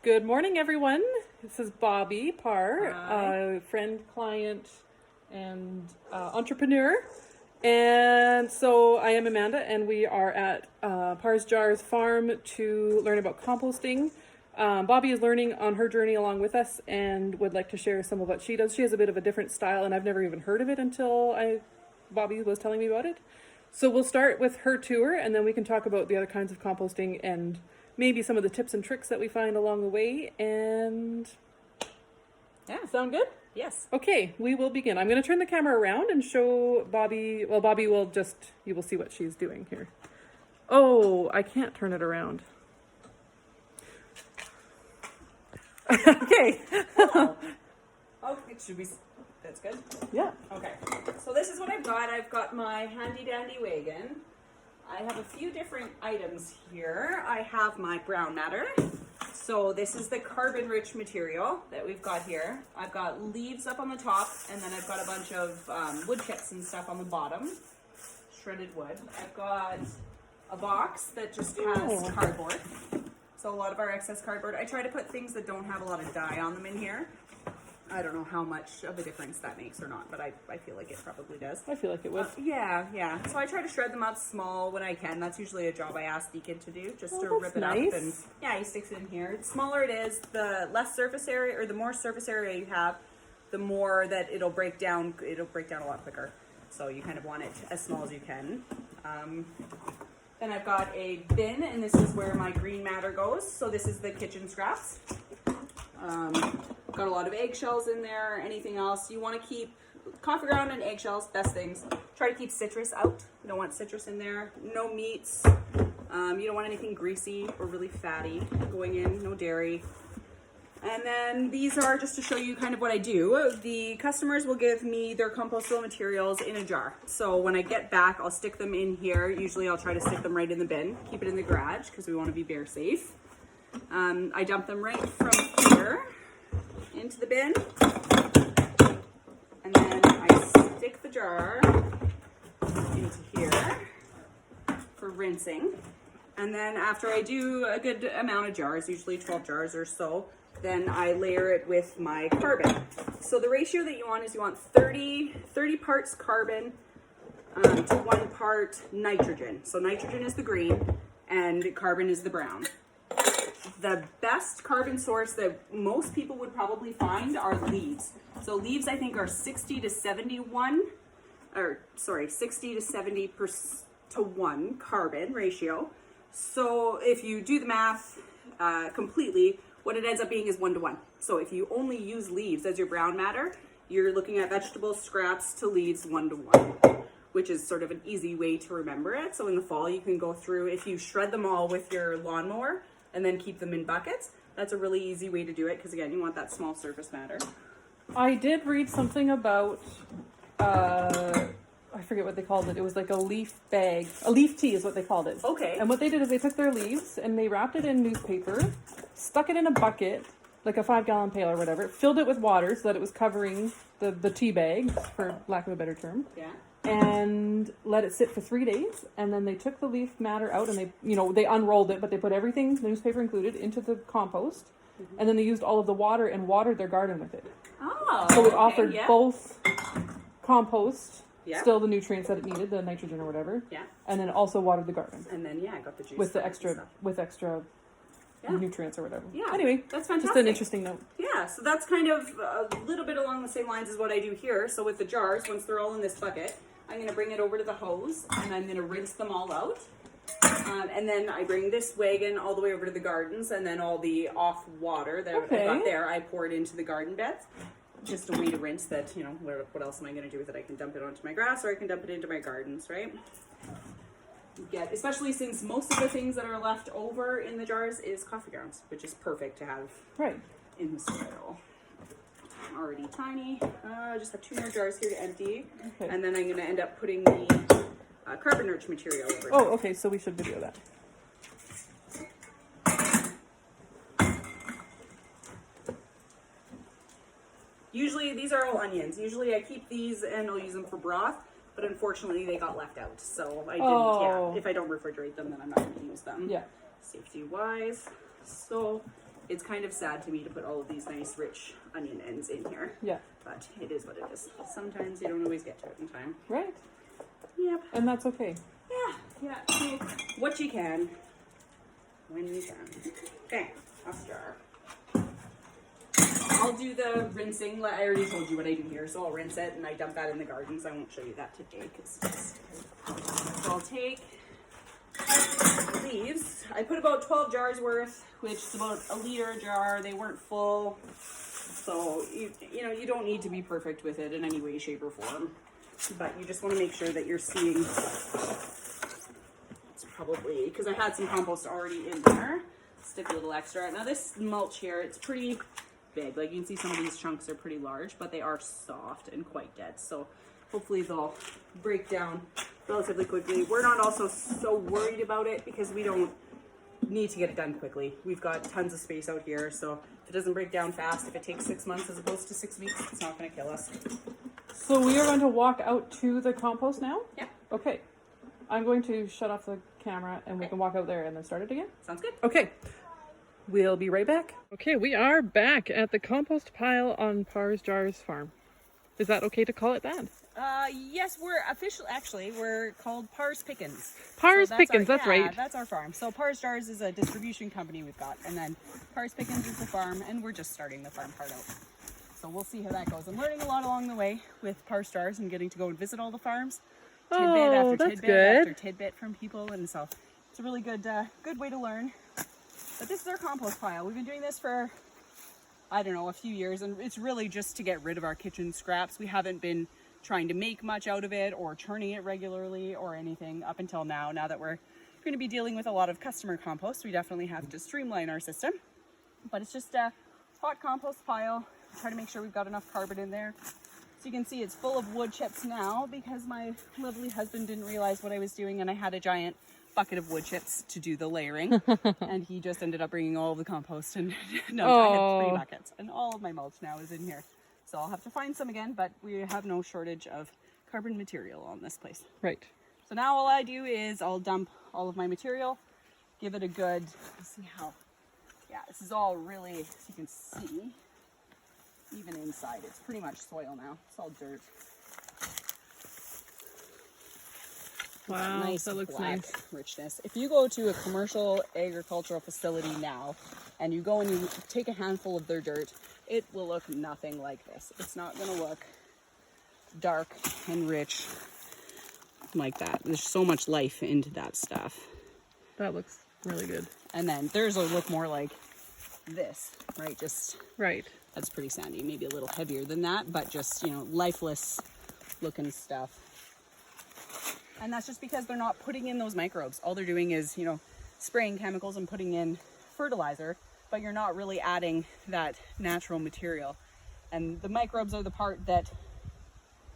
Good morning, everyone. This is Bobbie Parr, friend, client, and entrepreneur. And so I am Amanda, and we are at Parr's Jars Farm to learn about composting. Bobbie is learning on her journey along with us and would like to share some of what she does. She has a bit of a different style, and I've never even heard of it until Bobbie was telling me about it. So we'll start with her tour, and then we can talk about the other kinds of composting and maybe some of the tips and tricks that we find along the way. And yeah, sound good? Yes. Okay, we will begin. I'm going to turn the camera around and show Bobbie. Well, Bobbie will you will see what she's doing here. Oh, I can't turn it around. Okay. Oh, it should be. That's good. Yeah. Okay. So this is what I've got. I've got my handy dandy wagon. I have a few different items here. I have my brown matter. So this is the carbon rich material that we've got here. I've got leaves up on the top, and then I've got a bunch of wood chips and stuff on the bottom. Shredded wood. I've got a box that just has cardboard. So a lot of our excess cardboard. I try to put things that don't have a lot of dye on them in here. I don't know how much of a difference that makes or not, but I feel like it probably does. I feel like it would. Yeah. So I try to shred them up small when I can. That's usually a job I ask Deacon to do, just to rip it nice. up. And yeah, he sticks it in here. The smaller it is, the less surface area, or the more surface area you have, the more that it'll break down. It'll break down a lot quicker. So you kind of want it as small as you can. Then I've got a bin, and this is where my green matter goes. So this is the kitchen scraps. Got a lot of eggshells in there. Anything else you want to keep? Coffee ground and eggshells, best things. Try to keep citrus out. You don't want citrus in there. No meats. You don't want anything greasy or really fatty going in. No dairy. And then these are just to show you kind of what I do. The customers will give me their compostable materials in a jar. So when I get back, I'll stick them in here. Usually I'll try to stick them right in the bin. Keep it in the garage because we want to be bear safe. I dump them right from here into the bin, and then I stick the jar into here for rinsing. And then after I do a good amount of jars, usually 12 jars or so, then I layer it with my carbon. So the ratio that you want is you want 30 parts carbon to 1 part nitrogen. So nitrogen is the green and carbon is the brown. The best carbon source that most people would probably find are leaves. So leaves, I think, are 60 to 70 to 1 carbon ratio. So if you do the math completely, what it ends up being is 1 to 1. So if you only use leaves as your brown matter, you're looking at vegetable scraps to leaves 1 to 1, which is sort of an easy way to remember it. So in the fall, you can go through, if you shred them all with your lawnmower, and then keep them in buckets. That's a really easy way to do it because, again, you want that small surface matter. I did read something about, I forget what they called it. It was like a leaf bag. A leaf tea is what they called it. Okay. And what they did is they took their leaves and they wrapped it in newspaper, stuck it in a bucket, like a 5-gallon pail or whatever, filled it with water so that it was covering the tea bag, for lack of a better term. Yeah. And let it sit for 3 days, and then they took the leaf matter out and they unrolled it, but they put everything, the newspaper included, into the compost, and then they used all of the water and watered their garden with it. Oh, so it offered both compost, yeah, still the nutrients that it needed, the nitrogen or whatever, yeah, and then also watered the garden. And then I got the juice with the extra nutrients or whatever. Yeah. Anyway, that's fantastic. Just an interesting note. Yeah, so that's kind of a little bit along the same lines as what I do here. So with the jars, once they're all in this bucket, I'm going to bring it over to the hose and I'm going to rinse them all out. And then I bring this wagon all the way over to the gardens, and then all the off water that I got there, I pour it into the garden beds. Just a way to rinse that, what else am I going to do with it? I can dump it onto my grass or I can dump it into my gardens, right? Especially since most of the things that are left over in the jars is coffee grounds, which is perfect to have in the soil. Already tiny. I just have 2 more jars here to empty, and then I'm going to end up putting the carbon rich material over. Oh, okay, so we should video that. Usually these are all onions. Usually I keep these and I'll use them for broth, but unfortunately they got left out. So I didn't, if I don't refrigerate them, then I'm not going to use them. Yeah. Safety wise. So it's kind of sad to me to put all of these nice rich onion ends in here. Yeah. But it is what it is. Sometimes you don't always get to it in time. Right. Yep. And that's okay. Yeah. So what you can, when you can. Okay, off jar. I'll do the rinsing. I already told you what I do here, so I'll rinse it and I dump that in the garden, so I won't show you that today. So I'll take leaves. I put about 12 jars worth, which is about a liter a jar. They weren't full, so you know, you don't need to be perfect with it in any way, shape, or form, but you just want to make sure that you're seeing. It's probably because I had some compost already in there. Stick a little extra. Now this mulch here, it's pretty big. Like you can see, some of these chunks are pretty large, but they are soft and quite dead. So hopefully they'll break down relatively quickly. We're not also so worried about it because we don't need to get it done quickly. We've got tons of space out here, so if it doesn't break down fast, if it takes 6 months as opposed to 6 weeks, it's not going to kill us. So we are going to walk out to the compost now? Yeah. Okay. I'm going to shut off the camera and we can walk out there and then start it again. Sounds good. Okay. We'll be right back. Okay, we are back at the compost pile on Parr's Jars farm. Is that okay to call it that? Yes, we're called Parr's Pickens. Parr's So Pickens, that's right. Yeah, that's our farm. So Parr's Jars is a distribution company we've got, and then Parr's Pickens is the farm, and we're just starting the farm part out. So we'll see how that goes. I'm learning a lot along the way with Parr's Jars and getting to go and visit all the farms. Tidbit after that's tidbit good. after tidbit from people, and so it's a really good way to learn. But this is our compost pile. We've been doing this for, I don't know, a few years, and it's really just to get rid of our kitchen scraps. We haven't been trying to make much out of it or churning it regularly or anything up until now. Now that we're going to be dealing with a lot of customer compost, we definitely have to streamline our system. But it's just a hot compost pile. Try to make sure we've got enough carbon in there. So you can see it's full of wood chips now because my lovely husband didn't realize what I was doing, and I had a giant bucket of wood chips to do the layering, and he just ended up bringing all of the compost, and no, I had 3 buckets, and all of my mulch now is in here. So I'll have to find some again, but we have no shortage of carbon material on this place. Right. So now all I do is I'll dump all of my material, give it a good, let's see how, yeah, this is all really, as you can see, even inside, it's pretty much soil now. It's all dirt. Wow, Nice that looks black nice. richness. If you go to a commercial agricultural facility now and you go and you take a handful of their dirt, it will look nothing like this. It's not going to look dark and rich like that. There's so much life into that stuff. That looks really good. And then theirs will look more like this, right? Just Right. that's pretty sandy, maybe a little heavier than that, but just, you know, lifeless looking stuff. And that's just because they're not putting in those microbes. All they're doing is, you know, spraying chemicals and putting in fertilizer, but you're not really adding that natural material. And the microbes are the part that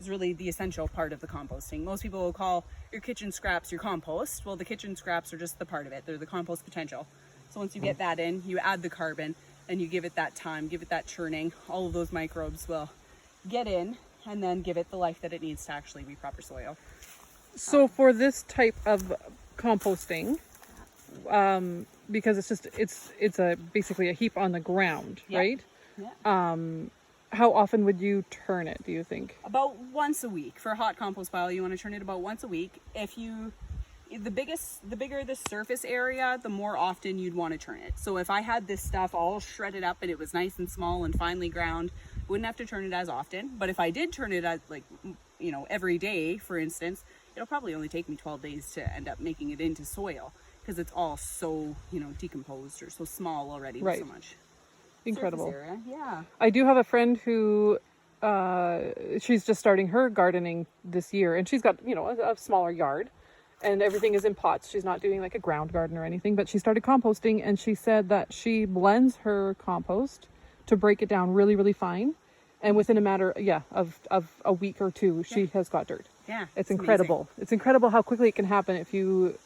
is really the essential part of the composting. Most people will call your kitchen scraps your compost. Well, the kitchen scraps are just the part of it. They're the compost potential. So once you get that in, you add the carbon and you give it that time, give it that churning, all of those microbes will get in and then give it the life that it needs to actually be proper soil. So for this type of composting, because it's basically a heap on the ground, Yeah. right? Yeah. How often would you turn it, do you think? About once a week. For a hot compost pile, you want to turn it about once a week. The bigger the surface area, the more often you'd want to turn it. So if I had this stuff all shredded up and it was nice and small and finely ground, wouldn't have to turn it as often. But if I did turn it as, like, you know, every day, for instance, it'll probably only take me 12 days to end up making it into soil because it's all so, you know, decomposed or so small already. Right. With so much Incredible. surface area. Yeah. I do have a friend who she's just starting her gardening this year, and she's got, you know, a smaller yard and everything is in pots. She's not doing like a ground garden or anything, but she started composting, and she said that she blends her compost to break it down really, really fine. And within a matter, of a week or two, she has got dirt. Yeah. It's incredible. Amazing. It's incredible how quickly it can happen if you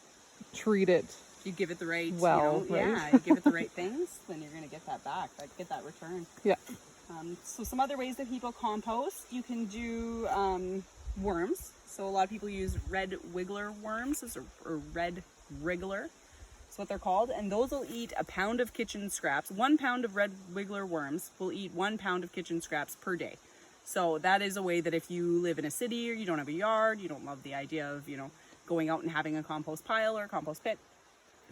treat it. You give it the right, Well, you know, right? yeah, you give it the right things, then you're going to get that back, like get that return. Yeah. So some other ways that people compost, you can do worms. So a lot of people use red wiggler worms or red wriggler. That's what they're called. And those will eat a pound of kitchen scraps. 1 pound of red wiggler worms will eat 1 pound of kitchen scraps per day. So that is a way that if you live in a city or you don't have a yard, you don't love the idea of, you know, going out and having a compost pile or a compost pit,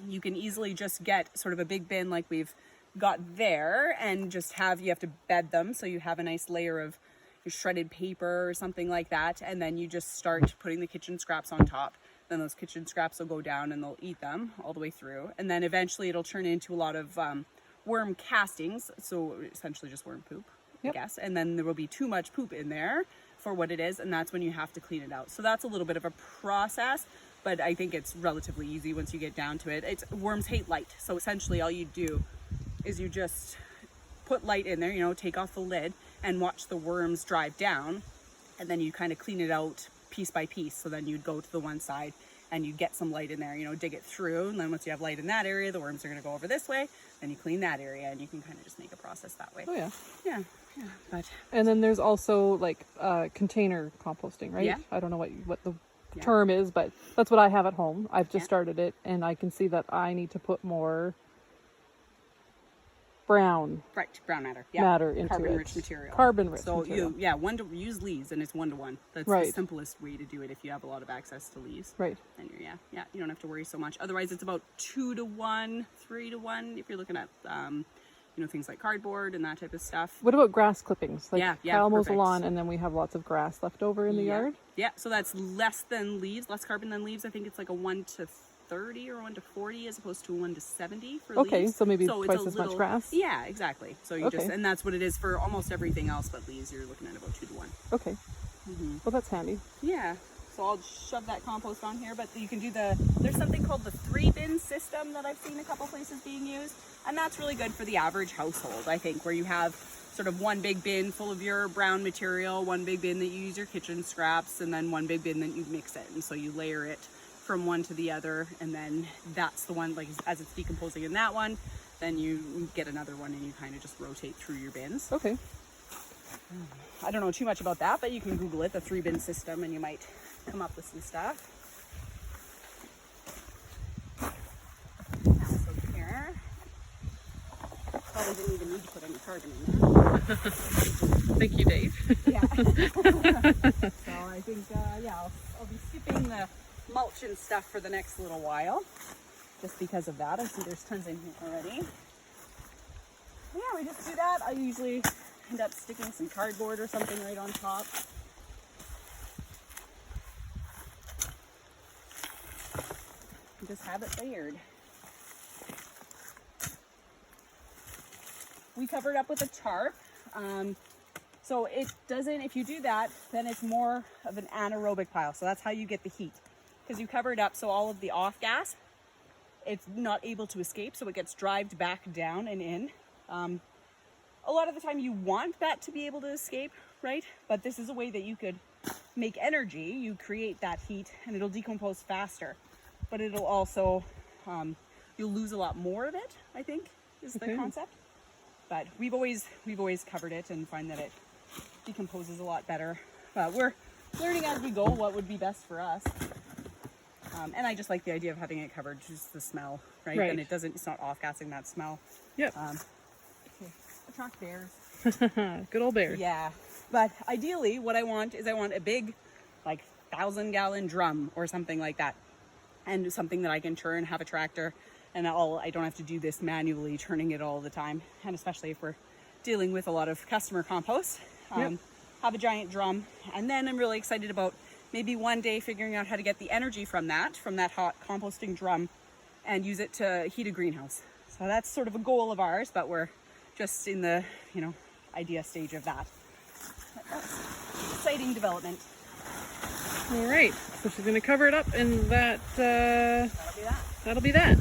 you can easily just get sort of a big bin like we've got there and just you have to bed them. So you have a nice layer of your shredded paper or something like that. And then you just start putting the kitchen scraps on top. Then those kitchen scraps will go down and they'll eat them all the way through. And then eventually it'll turn into a lot of worm castings. So essentially just worm poop, I guess. And then there will be too much poop in there for what it is. And that's when you have to clean it out. So that's a little bit of a process, but I think it's relatively easy once you get down to it. Worms hate light. So essentially all you do is you just put light in there, you know, take off the lid and watch the worms drive down. And then you kind of clean it out piece by piece. So then you'd go to the one side and you get some light in there, you know, dig it through. And then once you have light in that area, the worms are going to go over this way. Then you clean that area and you can kind of just make a process that way. Oh yeah. Yeah. Yeah. But. And then there's also like container composting, right? Yeah. I don't know what the term is, but that's what I have at home. I've just started it and I can see that I need to put more brown matter into carbon rich material. Carbon rich so material. Use leaves, and it's 1-to-1. That's the simplest way to do it if you have a lot of access to leaves. Right. And you don't have to worry so much. Otherwise it's about 2-to-1, 3-to-1 if you're looking at you know, things like cardboard and that type of stuff. What about grass clippings? Like Kyle mows the perfect. lawn and then we have lots of grass left over in the yard. Yeah, so that's less carbon than leaves. I think it's like a 1-to-30 or 1-to-40 as opposed to 1-to-70 for leaves. Okay, so maybe twice as much grass. Yeah, exactly. So you and that's what it is for almost everything else but leaves. You're looking at about 2-to-1. Okay. Well, that's handy. Yeah. So I'll shove that compost on here, but you can do there's something called the 3-bin system that I've seen a couple places being used. And that's really good for the average household, I think, where you have sort of one big bin full of your brown material, one big bin that you use your kitchen scraps, and then one big bin that you mix it. And so you layer it from one to the other, and then that's the one, like as it's decomposing in that one, then you get another one and you kind of just rotate through your bins. Okay. I don't know too much about that, but you can Google it, the 3-bin system, and you might come up with some stuff. So here, probably didn't even need to put any carbon in there. Thank you, Dave. Yeah. So I think, I'll be skipping the mulch and stuff for the next little while, just because of that. I see there's tons in here already. Yeah, we just do that. I usually end up sticking some cardboard or something right on top. And just have it layered. We cover it up with a tarp. So it doesn't, if you do that, then it's more of an anaerobic pile. So that's how you get the heat. Because you cover it up so all of the off gas, it's not able to escape, so it gets drived back down and in. A lot of the time you want that to be able to escape, right? But this is a way that you could make energy. You create that heat and it'll decompose faster. But it'll also, you'll lose a lot more of it, I think, is the concept. But we've always covered it and find that it decomposes a lot better. But we're learning as we go what would be best for us. And I just like the idea of having it covered, just the smell, right? And it's not off-gassing that smell. Yep. Attract bears. Good old bear. Yeah. But ideally, what I want is a big, like 1,000-gallon drum or something like that. And something that I can turn, have a tractor, and I don't have to do this manually, turning it all the time. And especially if we're dealing with a lot of customer compost. Have a giant drum. And then I'm really excited about maybe one day figuring out how to get the energy from that hot composting drum and use it to heat a greenhouse. So that's sort of a goal of ours, but we're just in the, idea stage of that. But that's exciting development. All right, so she's going to cover it up and that'll That'll be that. That'll be that.